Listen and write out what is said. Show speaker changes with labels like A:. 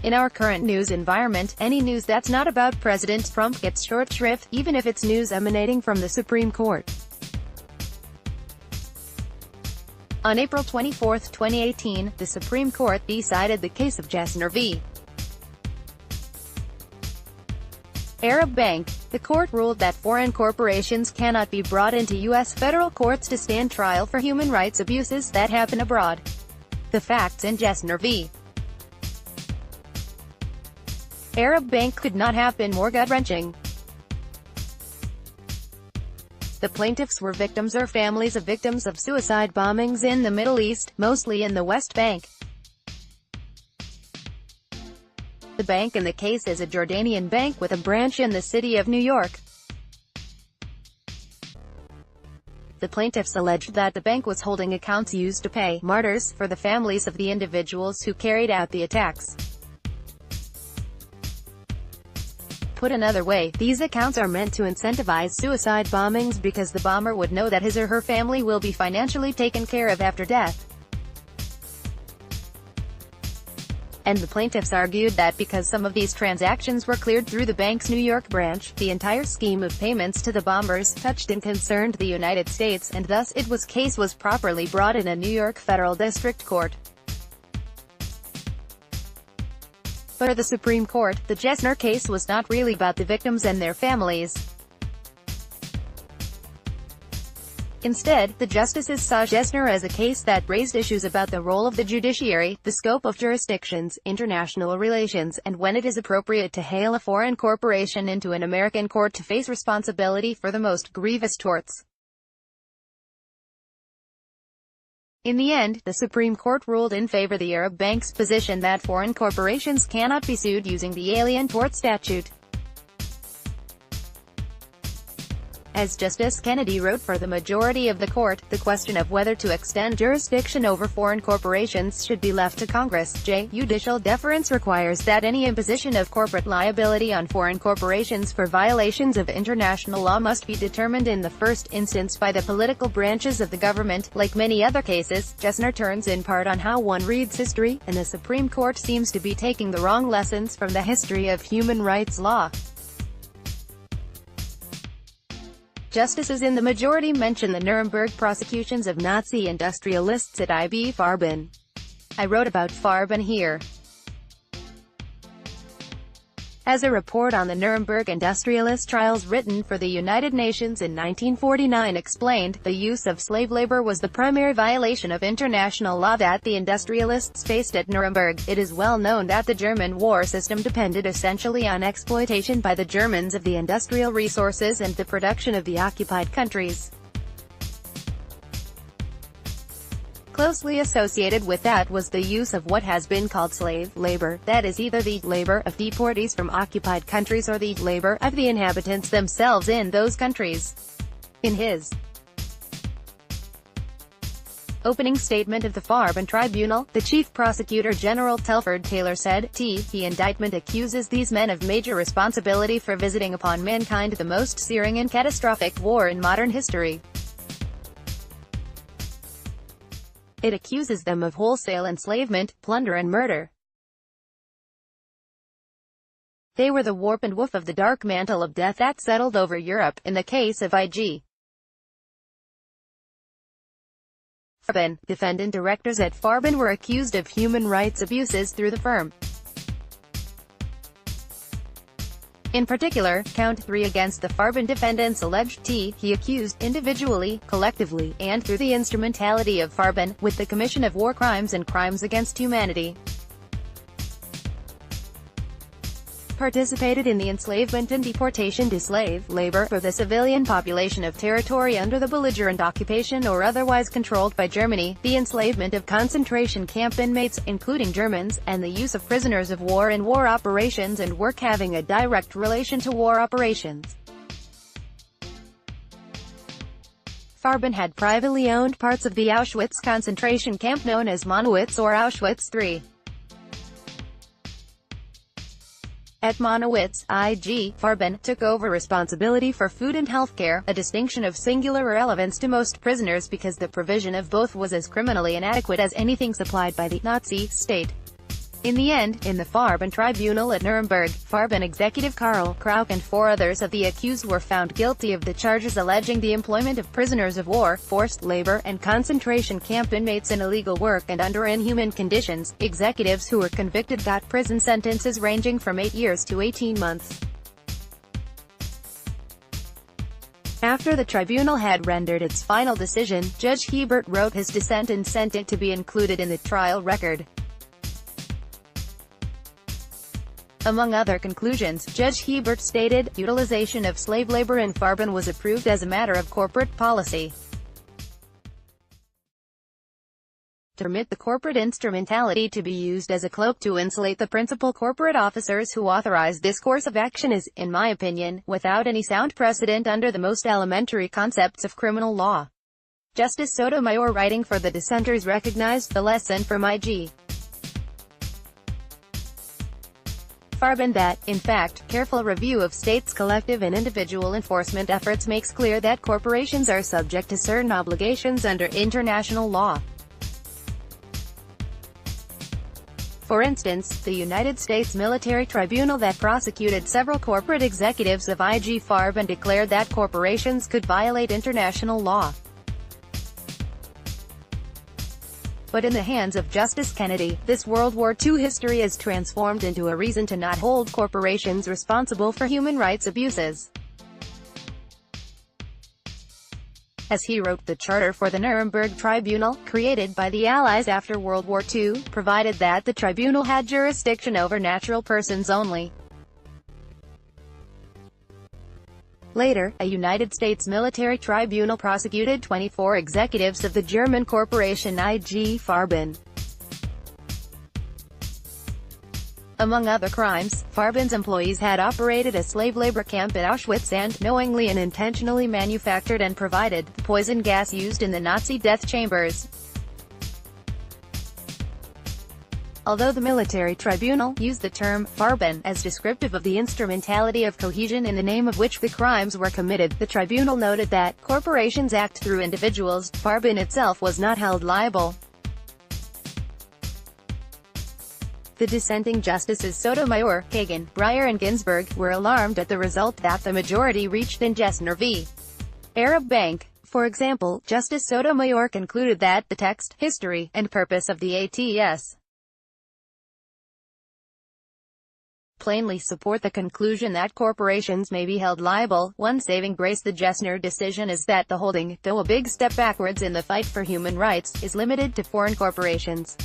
A: In our current news environment, any news that's not about President Trump gets short shrift, even if it's news emanating from the Supreme Court. On April 24, 2018, the Supreme Court decided the case of Jesner v. Arab Bank. The court ruled that foreign corporations cannot be brought into U.S. federal courts to stand trial for human rights abuses that happen abroad. The facts in Jesner v. Arab Bank could not have been more gut-wrenching. The plaintiffs were victims or families of victims of suicide bombings in the Middle East, mostly in the West Bank. The bank in the case is a Jordanian bank with a branch in the city of New York. The plaintiffs alleged that the bank was holding accounts used to pay martyrs for the families of the individuals who carried out the attacks. Put another way, these accounts are meant to incentivize suicide bombings because the bomber would know that his or her family will be financially taken care of after death. And the plaintiffs argued that because some of these transactions were cleared through the bank's New York branch, the entire scheme of payments to the bombers touched and concerned the United States, and thus case was properly brought in a New York federal district court. For the Supreme Court, the Jesner case was not really about the victims and their families. Instead, the justices saw Jesner as a case that raised issues about the role of the judiciary, the scope of jurisdictions, international relations, and when it is appropriate to hail a foreign corporation into an American court to face responsibility for the most grievous torts. In the end, the Supreme Court ruled in favor of the Arab Bank's position that foreign corporations cannot be sued using the Alien Tort Statute. As Justice Kennedy wrote for the majority of the court, the question of whether to extend jurisdiction over foreign corporations should be left to Congress. Judicial deference requires that any imposition of corporate liability on foreign corporations for violations of international law must be determined in the first instance by the political branches of the government. Like many other cases, Jesner turns in part on how one reads history, and the Supreme Court seems to be taking the wrong lessons from the history of human rights law. Justices in the majority mention the Nuremberg prosecutions of Nazi industrialists at I.B. Farben. I wrote about Farben here. As a report on the Nuremberg industrialist trials written for the United Nations in 1949 explained, the use of slave labor was the primary violation of international law that the industrialists faced at Nuremberg. It is well known that the German war system depended essentially on exploitation by the Germans of the industrial resources and the production of the occupied countries. Closely associated with that was the use of what has been called slave labor, that is either the labor of deportees from occupied countries or the labor of the inhabitants themselves in those countries. In his opening statement of the Farben Tribunal, the Chief Prosecutor General Telford Taylor said, The indictment accuses these men of major responsibility for visiting upon mankind the most searing and catastrophic war in modern history. It accuses them of wholesale enslavement, plunder and murder. They were the warp and woof of the dark mantle of death that settled over Europe. In the case of I.G. Farben, defendant directors at Farben were accused of human rights abuses through the firm. In particular, Count 3 against the Farben defendants alleged he accused, individually, collectively, and through the instrumentality of Farben, with the commission of war crimes and crimes against humanity. Participated in the enslavement and deportation to slave labor for the civilian population of territory under the belligerent occupation or otherwise controlled by Germany, the enslavement of concentration camp inmates, including Germans, and the use of prisoners of war in war operations and work having a direct relation to war operations. Farben had privately owned parts of the Auschwitz concentration camp known as Monowitz or Auschwitz III. At Monowitz, I.G. Farben took over responsibility for food and healthcare, a distinction of singular relevance to most prisoners because the provision of both was as criminally inadequate as anything supplied by the Nazi state. In the end, in the Farben tribunal at Nuremberg, Farben executive Karl Krauk and 4 others of the accused were found guilty of the charges alleging the employment of prisoners of war, forced labor, and concentration camp inmates in illegal work and under inhuman conditions. Executives who were convicted got prison sentences ranging from 8 years to 18 months. After the tribunal had rendered its final decision, Judge Hebert wrote his dissent and sent it to be included in the trial record. Among other conclusions, Judge Hebert stated, utilization of slave labor in Farben was approved as a matter of corporate policy. To permit the corporate instrumentality to be used as a cloak to insulate the principal corporate officers who authorized this course of action is, in my opinion, without any sound precedent under the most elementary concepts of criminal law. Justice Sotomayor, writing for the dissenters, recognized the lesson from I.G. Farben that, in fact, careful review of states' collective and individual enforcement efforts makes clear that corporations are subject to certain obligations under international law. For instance, the United States military tribunal that prosecuted several corporate executives of IG Farben declared that corporations could violate international law. But in the hands of Justice Kennedy, this World War II history is transformed into a reason to not hold corporations responsible for human rights abuses. As he wrote, the charter for the Nuremberg Tribunal, created by the Allies after World War II, provided that the tribunal had jurisdiction over natural persons only. Later, a United States military tribunal prosecuted 24 executives of the German corporation IG Farben. Among other crimes, Farben's employees had operated a slave labor camp at Auschwitz and, knowingly and intentionally manufactured and provided, the poison gas used in the Nazi death chambers. Although the military tribunal used the term Farben as descriptive of the instrumentality of cohesion in the name of which the crimes were committed, the tribunal noted that corporations act through individuals. Farben itself was not held liable. The dissenting justices Sotomayor, Kagan, Breyer and Ginsburg were alarmed at the result that the majority reached in Jesner v. Arab Bank. For example, Justice Sotomayor concluded that the text, history, and purpose of the ATS plainly support the conclusion that corporations may be held liable. One saving grace the Jesner decision is that the holding, though a big step backwards in the fight for human rights, is limited to foreign corporations.